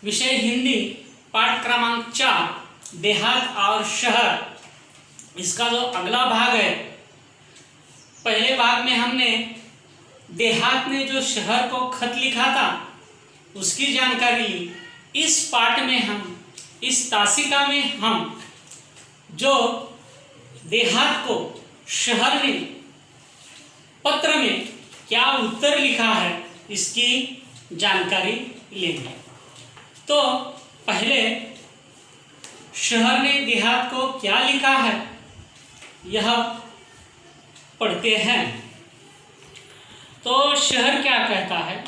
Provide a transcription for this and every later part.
विषय हिंदी, पाठ क्रमांक 4, देहात और शहर। इसका जो अगला भाग है, पहले भाग में हमने देहात ने जो शहर को खत लिखा था उसकी जानकारी ली। इस पाठ में हम, इस तासिका में हम जो देहात को शहर ने पत्र में क्या उत्तर लिखा है इसकी जानकारी लेंगे। तो पहले शहर ने देहात को क्या लिखा है यह पढ़ते हैं। तो शहर क्या कहता है?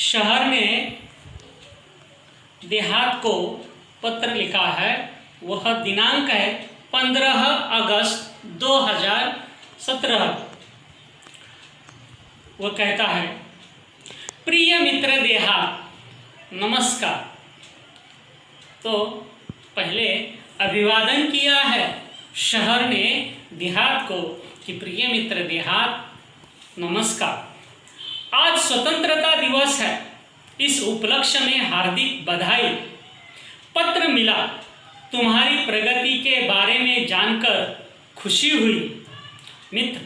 शहर ने देहात को पत्र लिखा है, वह दिनांक है 15 अगस्त 2017। वह कहता है, प्रिय मित्र देहात, नमस्कार। तो पहले अभिवादन किया है शहर ने देहात को कि प्रिय मित्र देहात, नमस्कार। आज स्वतंत्रता दिवस है, इस उपलक्ष्य में हार्दिक बधाई। पत्र मिला, तुम्हारी प्रगति के बारे में जानकर खुशी हुई। मित्र,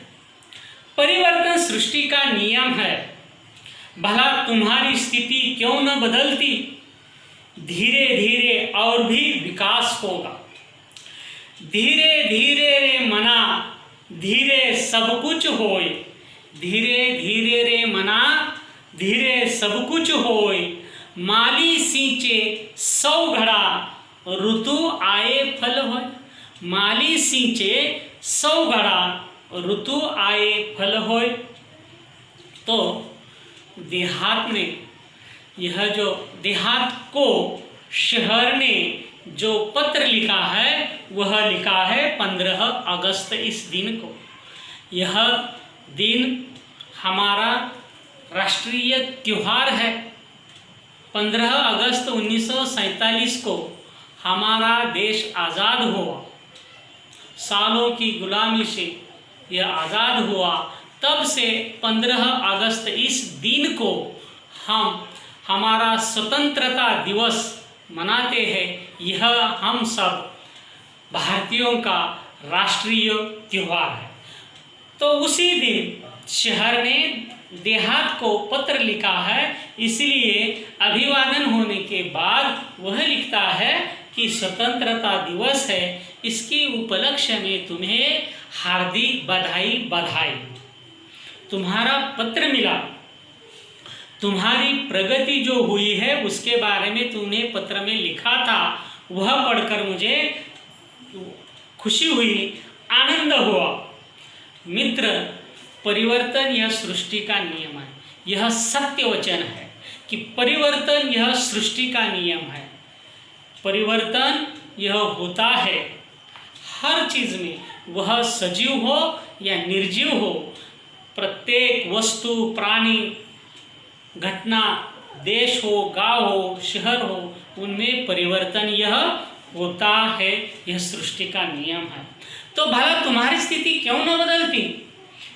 परिवर्तन सृष्टि का नियम है, भला तुम्हारी स्थिति क्यों न बदलती। धीरे धीरे और भी विकास होगा। धीरे धीरे रे मना, धीरे सब कुछ होए। धीरे धीरे रे मना, धीरे सब कुछ होए। माली सींचे 100 घड़ा, ऋतु आए फल होए। माली सींचे 100 घड़ा, ऋतु आए फल होए। तो देहात ने, यह जो देहात को शहर ने जो पत्र लिखा है वह लिखा है 15 अगस्त इस दिन को। यह दिन हमारा राष्ट्रीय त्योहार है। 15 अगस्त 1947 को हमारा देश आज़ाद हुआ। सालों की गुलामी से यह आज़ाद हुआ। तब से 15 अगस्त इस दिन को हम हमारा स्वतंत्रता दिवस मनाते हैं। यह हम सब भारतीयों का राष्ट्रीय त्योहार है। तो उसी दिन शहर ने देहात को पत्र लिखा है, इसलिए अभिवादन होने के बाद वह लिखता है कि स्वतंत्रता दिवस है, इसके उपलक्ष्य में तुम्हें हार्दिक बधाई। बधाई, तुम्हारा पत्र मिला, तुम्हारी प्रगति जो हुई है उसके बारे में तुमने पत्र में लिखा था, वह पढ़कर मुझे खुशी हुई, आनंद हुआ। मित्र, परिवर्तन यह सृष्टि का नियम है। यह सत्य वचन है कि परिवर्तन यह सृष्टि का नियम है। परिवर्तन यह होता है हर चीज़ में, वह सजीव हो या निर्जीव हो। प्रत्येक वस्तु, प्राणी, घटना, देश हो, गांव हो, शहर हो, उनमें परिवर्तन यह होता है। यह सृष्टि का नियम है। तो भला तुम्हारी स्थिति क्यों न बदलती?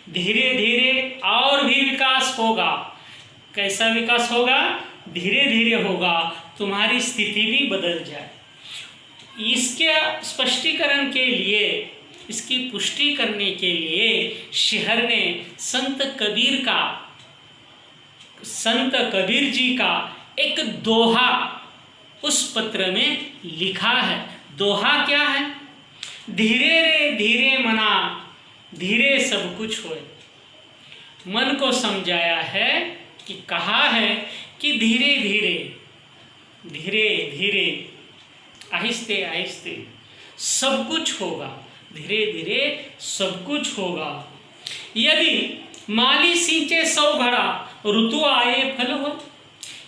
धीरे धीरे और भी विकास होगा। कैसा विकास होगा? धीरे धीरे होगा, तुम्हारी स्थिति भी बदल जाए। इसके स्पष्टीकरण के लिए, इसकी पुष्टि करने के लिए शहर ने संत कबीर जी का एक दोहा उस पत्र में लिखा है। दोहा क्या है? धीरे रे धीरे मना, धीरे सब कुछ होए। मन को समझाया है कि कहा है कि धीरे धीरे, धीरे धीरे, आहिस्ते आहिस्ते सब कुछ होगा। धीरे धीरे सब कुछ होगा। यदि माली सींचे 100 घड़ा, ऋतु आए फल हो।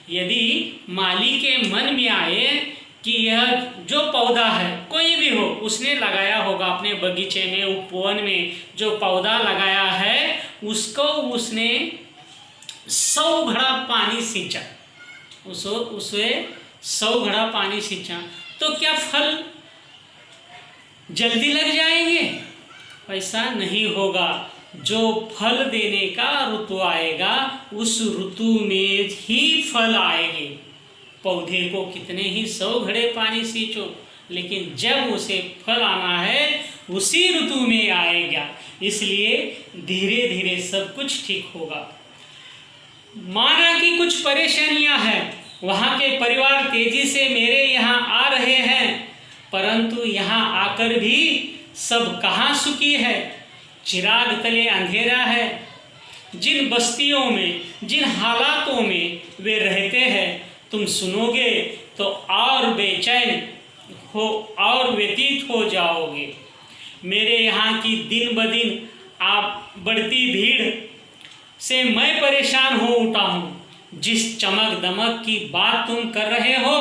यदि माली के मन में आए कि यह जो पौधा है, कोई भी हो, उसने लगाया होगा अपने बगीचे में, उपवन में जो पौधा लगाया है उसको उसने 100 घड़ा पानी सींचा, उसे 100 घड़ा पानी सींचा, तो क्या फल जल्दी लग जाएंगे? ऐसा नहीं होगा। जो फल देने का ऋतु आएगा उस ऋतु में ही फल आएंगे। पौधे को कितने ही 100 घड़े पानी सींचो, लेकिन जब उसे फल आना है उसी ऋतु में आएगा। इसलिए धीरे धीरे सब कुछ ठीक होगा। माना कि कुछ परेशानियां हैं, वहाँ के परिवार तेजी से मेरे यहाँ आ रहे हैं, परंतु यहाँ आकर भी सब कहाँ सुखी है। चिराग तले अंधेरा है। जिन बस्तियों में, जिन हालातों में वे रहते हैं, तुम सुनोगे तो और बेचैन हो और व्यतीत हो जाओगे। मेरे यहाँ की दिन ब दिन आप बढ़ती भीड़ से मैं परेशान हो उठा हूँ। जिस चमक दमक की बात तुम कर रहे हो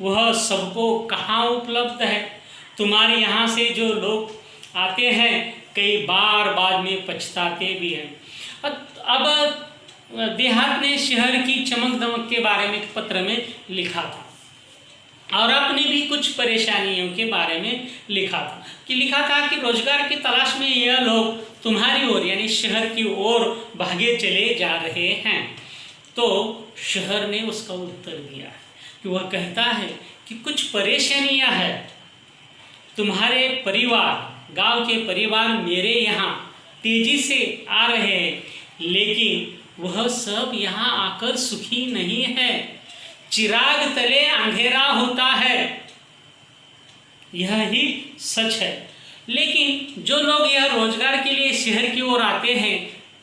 वह सबको कहाँ उपलब्ध है। तुम्हारे यहाँ से जो लोग आते हैं कई बार बाद में पछताते भी हैं। अब देहात ने शहर की चमक दमक के बारे में पत्र में लिखा था और अपने भी कुछ परेशानियों के बारे में लिखा था कि रोजगार की तलाश में यह लोग तुम्हारी ओर यानी शहर की ओर भागे चले जा रहे हैं। तो शहर ने उसका उत्तर दिया कि वह कहता है कि कुछ परेशानियां हैं। तुम्हारे परिवार, गांव के परिवार मेरे यहाँ तेजी से आ रहे हैं, लेकिन वह सब यहाँ आकर सुखी नहीं है। चिराग तले अंधेरा होता है, यह ही सच है। लेकिन जो लोग यह रोजगार के लिए शहर की ओर आते हैं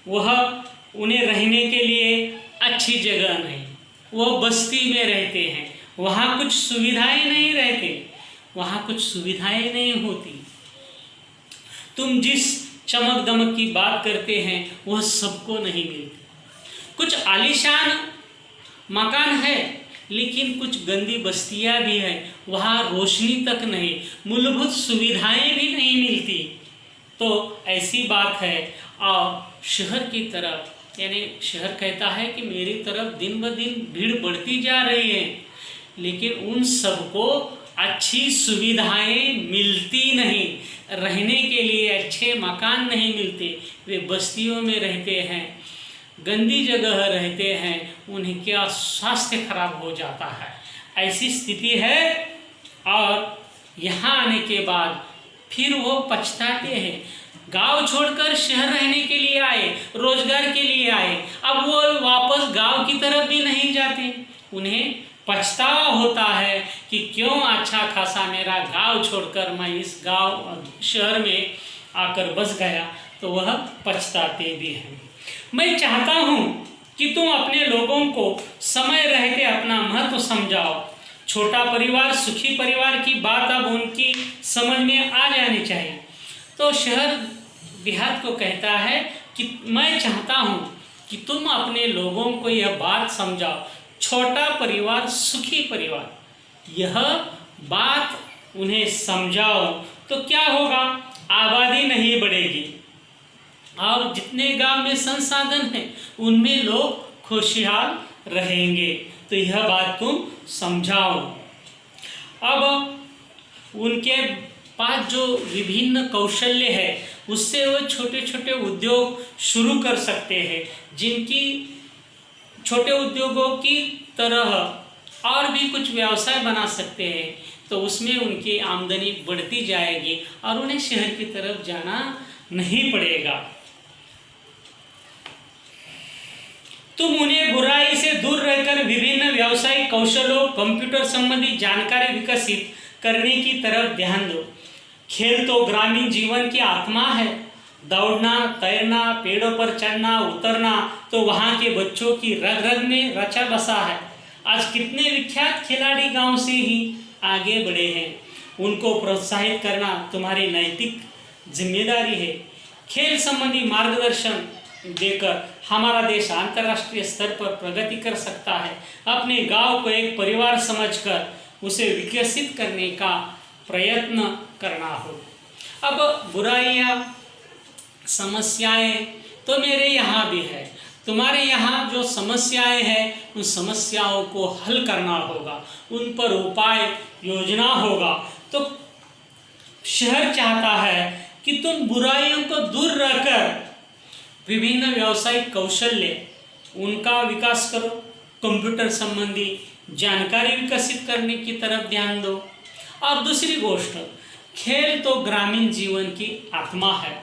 वह उन्हें रहने के लिए अच्छी जगह नहीं, वह बस्ती में रहते हैं, वहाँ कुछ सुविधाएं नहीं रहते, वहाँ कुछ सुविधाएं नहीं होती। तुम जिस चमक दमक की बात करते हैं वह सबको नहीं मिलती। कुछ आलीशान मकान है, लेकिन कुछ गंदी बस्तियां भी हैं, वहाँ रोशनी तक नहीं, मूलभूत सुविधाएं भी नहीं मिलती। तो ऐसी बात है। और शहर की तरफ यानी शहर कहता है कि मेरी तरफ दिन ब दिन भीड़ बढ़ती जा रही है, लेकिन उन सबको अच्छी सुविधाएं मिलती नहीं, रहने के लिए अच्छे मकान नहीं मिलते। वे बस्तियों में रहते हैं, गंदी जगह रहते हैं, उन्हें क्या स्वास्थ्य खराब हो जाता है, ऐसी स्थिति है। और यहाँ आने के बाद फिर वो पछताते हैं। गांव छोड़कर शहर रहने के लिए आए, रोजगार के लिए आए, अब वो वापस गांव की तरफ भी नहीं जाते। उन्हें पछतावा होता है कि क्यों अच्छा खासा मेरा गांव छोड़कर मैं इस गांव शहर में आकर बस गया। तो वह पछताते भी हैं। मैं चाहता हूँ कि तुम अपने लोगों को समय रहते अपना महत्व समझाओ। छोटा परिवार, सुखी परिवार की बात अब उनकी समझ में आ जानी चाहिए। तो शहर देहात को कहता है कि मैं चाहता हूँ कि तुम अपने लोगों को यह बात समझाओ। छोटा परिवार, सुखी परिवार, यह बात उन्हें समझाओ तो क्या होगा, आबादी नहीं बढ़ेगी और जितने गांव में संसाधन हैं उनमें लोग खुशहाल रहेंगे। तो यह बात तुम समझाओ। अब उनके पास जो विभिन्न कौशल्य है उससे वो छोटे छोटे उद्योग शुरू कर सकते हैं, जिनकी छोटे उद्योगों की तरह और भी कुछ व्यवसाय बना सकते हैं। तो उसमें उनकी आमदनी बढ़ती जाएगी और उन्हें शहर की तरफ जाना नहीं पड़ेगा। तुम उन्हें बुराई से दूर रहकर विभिन्न व्यावसायिक कौशलों, कंप्यूटर संबंधी जानकारी विकसित करने की तरफ ध्यान दो। खेल तो ग्रामीण जीवन की आत्मा है। दौड़ना, तैरना, पेड़ों पर चढ़ना, उतरना तो वहाँ के बच्चों की रग रग में रचा बसा है। आज कितने विख्यात खिलाड़ी गांव से ही आगे बढ़े हैं। उनको प्रोत्साहित करना तुम्हारी नैतिक जिम्मेदारी है। खेल संबंधी मार्गदर्शन देकर हमारा देश अंतर्राष्ट्रीय स्तर पर प्रगति कर सकता है। अपने गांव को एक परिवार समझकर उसे विकसित करने का प्रयत्न करना हो। अब बुराइयां, समस्याएं तो मेरे यहाँ भी है, तुम्हारे यहाँ जो समस्याएं हैं उन समस्याओं को हल करना होगा, उन पर उपाय योजना होगा। तो शहर चाहता है कि तुम बुराइयों को दूर रहकर विभिन्न व्यावसायिक कौशल्य उनका विकास करो, कंप्यूटर संबंधी जानकारी विकसित करने की तरफ ध्यान दो। और दूसरी गोष्ट, खेल तो ग्रामीण जीवन की आत्मा है,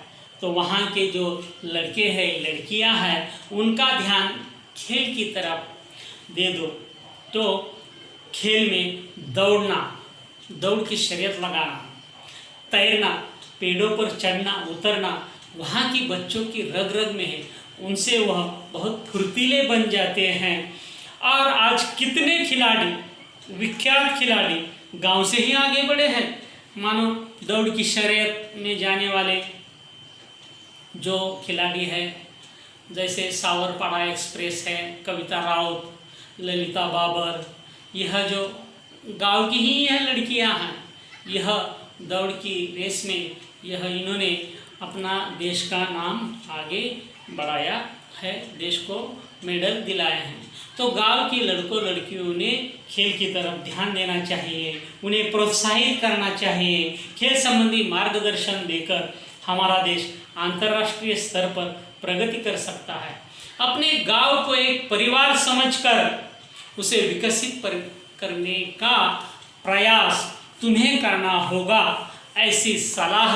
तो वहाँ के जो लड़के हैं लड़कियाँ हैं उनका ध्यान खेल की तरफ दे दो। तो खेल में दौड़ना, दौड़ की शर्यत लगाना, तैरना, पेड़ों पर चढ़ना उतरना वहाँ की बच्चों की रग रग में है, उनसे वह बहुत फुर्तीले बन जाते हैं। और आज कितने खिलाड़ी, विख्यात खिलाड़ी गांव से ही आगे बढ़े हैं। मानो दौड़ की शर्यत में जाने वाले जो खिलाड़ी हैं, जैसे सावरपाड़ा एक्सप्रेस है, कविता राउत, ललिता बाबर, यह जो गांव की ही यह लड़कियां हैं, यह दौड़ की रेस में यह इन्होंने अपना देश का नाम आगे बढ़ाया है, देश को मेडल दिलाए हैं। तो गांव की लड़कों लड़कियों ने खेल की तरफ ध्यान देना चाहिए, उन्हें प्रोत्साहित करना चाहिए। खेल संबंधी मार्गदर्शन देकर हमारा देश अंतर्राष्ट्रीय स्तर पर प्रगति कर सकता है। अपने गांव को एक परिवार समझकर उसे विकसित करने का प्रयास तुम्हें करना होगा, ऐसी सलाह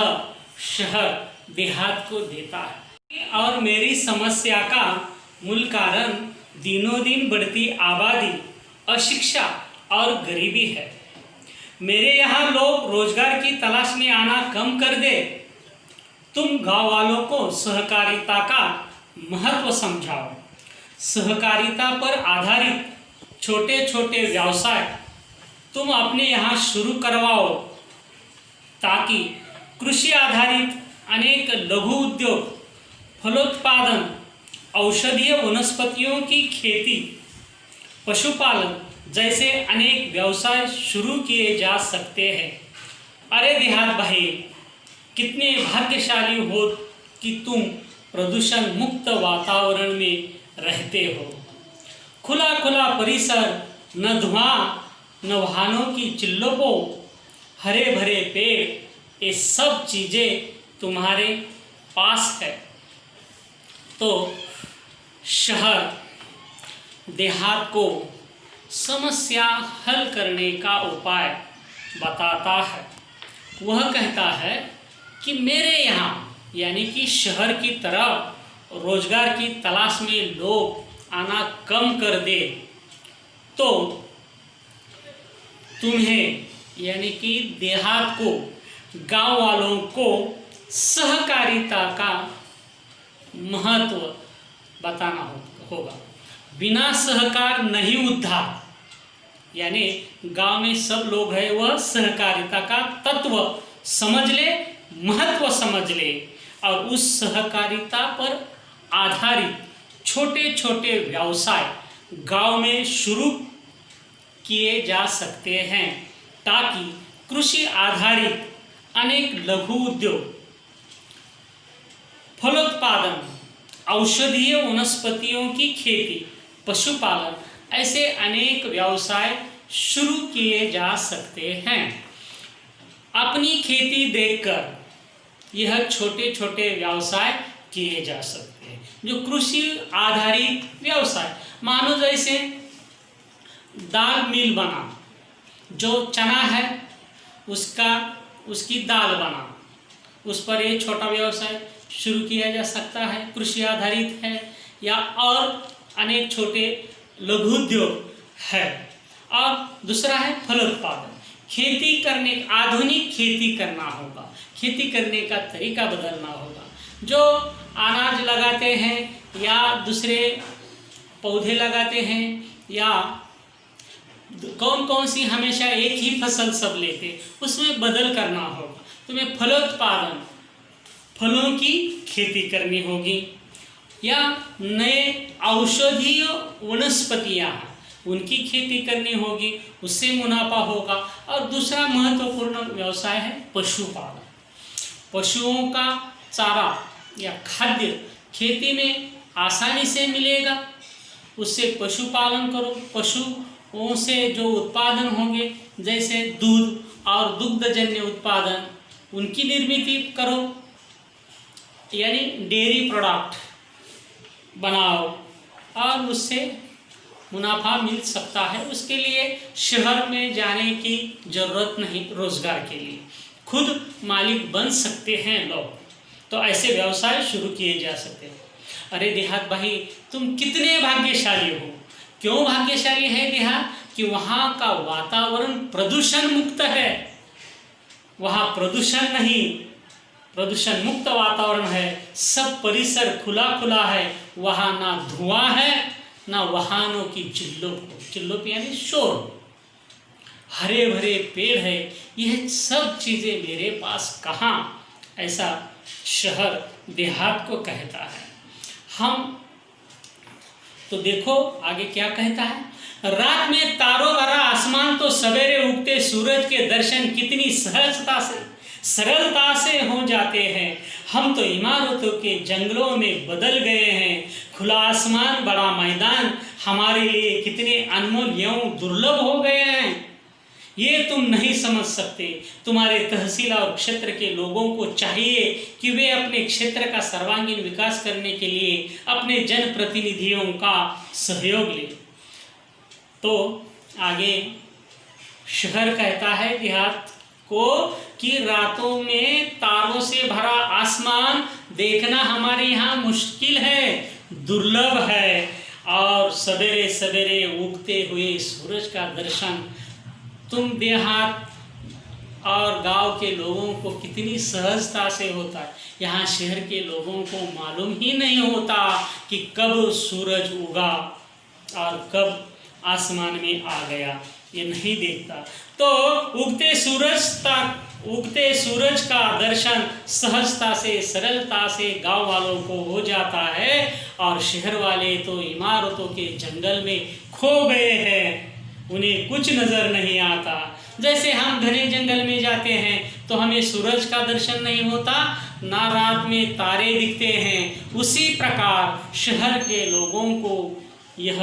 शहर देहात को देता है। और मेरी समस्या का मूल कारण दिनों दिन बढ़ती आबादी, अशिक्षा और गरीबी है। मेरे यहाँ लोग रोजगार की तलाश में आना कम कर दे। तुम गांव वालों को सहकारिता का महत्व समझाओ। सहकारिता पर आधारित छोटे छोटे व्यवसाय तुम अपने यहाँ शुरू करवाओ, ताकि कृषि आधारित अनेक लघु उद्योग, फलोत्पादन, औषधीय वनस्पतियों की खेती, पशुपालन जैसे अनेक व्यवसाय शुरू किए जा सकते हैं। अरे देहात भाई, कितने भाग्यशाली हो कि तुम प्रदूषण मुक्त वातावरण में रहते हो। खुला खुला परिसर, न धुआं न वाहनों की चिल्लों, हरे भरे पेड़, ये सब चीज़ें तुम्हारे पास है। तो शहर देहात को समस्या हल करने का उपाय बताता है। वह कहता है कि मेरे यहाँ यानी कि शहर की तरफ रोजगार की तलाश में लोग आना कम कर दे, तो तुम्हें यानी कि देहात को, गांव वालों को सहकारिता का महत्व बताना होगा। बिना सहकार नहीं उद्धार, यानी गांव में सब लोग हैं वह सहकारिता का तत्व समझ ले, महत्व समझ ले, और उस सहकारिता पर आधारित छोटे छोटे व्यवसाय गांव में शुरू किए जा सकते हैं, ताकि कृषि आधारित अनेक लघु उद्योग, फलोत्पादन, औषधीय वनस्पतियों की खेती, पशुपालन ऐसे अनेक व्यवसाय शुरू किए जा सकते हैं। अपनी खेती देखकर यह छोटे छोटे व्यवसाय किए जा सकते हैं, जो कृषि आधारित व्यवसाय। मानो जैसे दाल मिल बना, जो चना है उसकी दाल बना, उस पर ये छोटा व्यवसाय शुरू किया जा सकता है, कृषि आधारित है। या और अनेक छोटे लघु उद्योग है। और दूसरा है फलोत्पादन, खेती करने, आधुनिक खेती करना होगा, खेती करने का तरीका बदलना होगा। जो अनाज लगाते हैं या दूसरे पौधे लगाते हैं, या कौन कौन सी हमेशा एक ही फसल सब लेते, उसमें बदल करना होगा। तुम्हें फलोत्पादन, फलों की खेती करनी होगी, या नए औषधीय वनस्पतियाँ उनकी खेती करनी होगी, उससे मुनाफा होगा। और दूसरा महत्वपूर्ण व्यवसाय है पशुपालन। पशुओं का चारा या खाद्य खेती में आसानी से मिलेगा, उससे पशुपालन करो। पशुओं से जो उत्पादन होंगे, जैसे दूध और दुग्धजन्य उत्पादन, उनकी निर्मित करो, यानी डेयरी प्रोडक्ट बनाओ, और उससे मुनाफा मिल सकता है, उसके लिए शहर में जाने की ज़रूरत नहीं। रोज़गार के लिए खुद मालिक बन सकते हैं लोग, तो ऐसे व्यवसाय शुरू किए जा सकते हैं। अरे देहात भाई, तुम कितने भाग्यशाली हो। क्यों भाग्यशाली है देहात? कि वहाँ का वातावरण प्रदूषण मुक्त है। वहाँ प्रदूषण नहीं, प्रदूषण मुक्त वातावरण है। सब परिसर खुला खुला है। वहाँ ना धुआं है, ना वाहनों की चिल्लोप यानी शोर। हरे भरे पेड़ है। यह सब चीज़ें मेरे पास कहाँ? ऐसा शहर देहात को कहता है। हम तो देखो आगे क्या कहता है। रात में तारों भरा आसमान तो सवेरे उगते सूरज के दर्शन कितनी सहजता से, सरलता से हो जाते हैं। हम तो इमारतों के जंगलों में बदल गए हैं। खुला आसमान, बड़ा मैदान हमारे लिए कितने अनमोल एवं दुर्लभ हो गए हैं, ये तुम नहीं समझ सकते। तुम्हारे तहसील और क्षेत्र के लोगों को चाहिए कि वे अपने क्षेत्र का सर्वांगीण विकास करने के लिए अपने जनप्रतिनिधियों का सहयोग लें। तो आगे शहर कहता है देहात को कि रातों में तारों से भरा आसमान देखना हमारे यहाँ मुश्किल है, दुर्लभ है, और सवेरे सवेरे उगते हुए सूरज का दर्शन तुम देहात और गांव के लोगों को कितनी सहजता से होता है। यहाँ शहर के लोगों को मालूम ही नहीं होता कि कब सूरज उगा और कब आसमान में आ गया, ये नहीं देखता। तो उगते सूरज का दर्शन सहजता से, सरलता से गांव वालों को हो जाता है, और शहर वाले तो इमारतों के जंगल में खो गए हैं, उन्हें कुछ नज़र नहीं आता। जैसे हम घने जंगल में जाते हैं तो हमें सूरज का दर्शन नहीं होता, ना रात में तारे दिखते हैं, उसी प्रकार शहर के लोगों को यह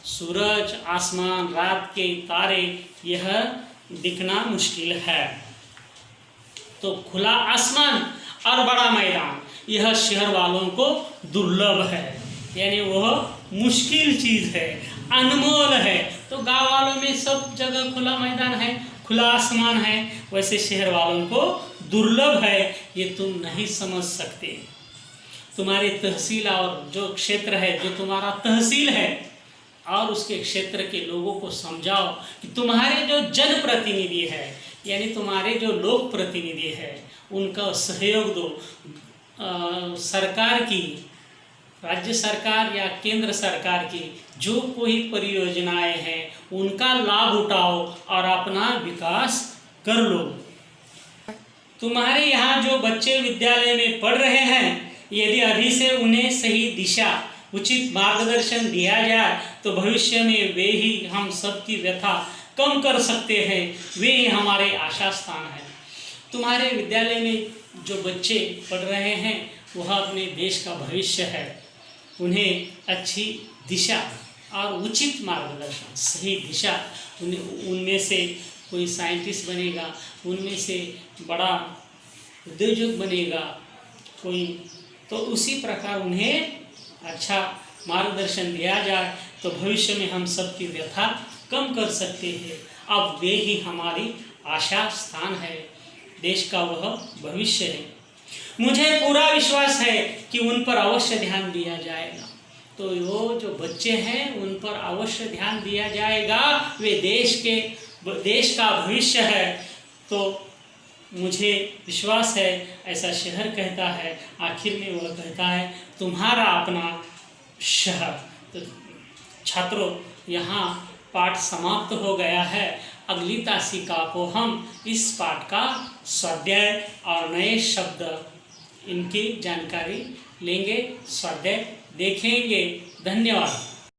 सूरज, आसमान, रात के तारे यह दिखना मुश्किल है। तो खुला आसमान और बड़ा मैदान यह शहर वालों को दुर्लभ है, यानी वह मुश्किल चीज़ है, अनमोल है। तो गांव वालों में सब जगह खुला मैदान है, खुला आसमान है, वैसे शहर वालों को दुर्लभ है, ये तुम नहीं समझ सकते। तुम्हारे तहसील और जो क्षेत्र है, जो तुम्हारा तहसील है और उसके क्षेत्र के लोगों को समझाओ कि तुम्हारे जो जनप्रतिनिधि है, यानी तुम्हारे जो लोक प्रतिनिधि है, उनका सहयोग दो। सरकार की, राज्य सरकार या केंद्र सरकार की जो कोई परियोजनाएं हैं उनका लाभ उठाओ और अपना विकास कर लो। तुम्हारे यहाँ जो बच्चे विद्यालय में पढ़ रहे हैं, यदि अभी से उन्हें सही दिशा, उचित मार्गदर्शन दिया जाए तो भविष्य में वे ही हम सबकी व्यथा कम कर सकते हैं, वे ही हमारे आशा स्थान है। तुम्हारे विद्यालय में जो बच्चे पढ़ रहे हैं वह अपने देश का भविष्य है। उन्हें अच्छी दिशा और उचित मार्गदर्शन, सही दिशा, उनमें से कोई साइंटिस्ट बनेगा, उनमें से बड़ा उद्योजक बनेगा कोई, तो उसी प्रकार उन्हें अच्छा मार्गदर्शन दिया जाए तो भविष्य में हम सबकी व्यथा कम कर सकते हैं। अब वे ही हमारी आशा स्थान है, देश का वह भविष्य है। मुझे पूरा विश्वास है कि उन पर अवश्य ध्यान दिया जाएगा। तो वो जो बच्चे हैं उन पर अवश्य ध्यान दिया जाएगा, वे देश का भविष्य है। तो मुझे विश्वास है, ऐसा शहर कहता है। आखिर में वह कहता है तुम्हारा अपना शहर। तो छात्रों, यहाँ पाठ समाप्त हो गया है। अगली तासिका को हम इस पाठ का स्वाध्याय और नए शब्द इनकी जानकारी लेंगे, स्वाध्याय देखेंगे। धन्यवाद।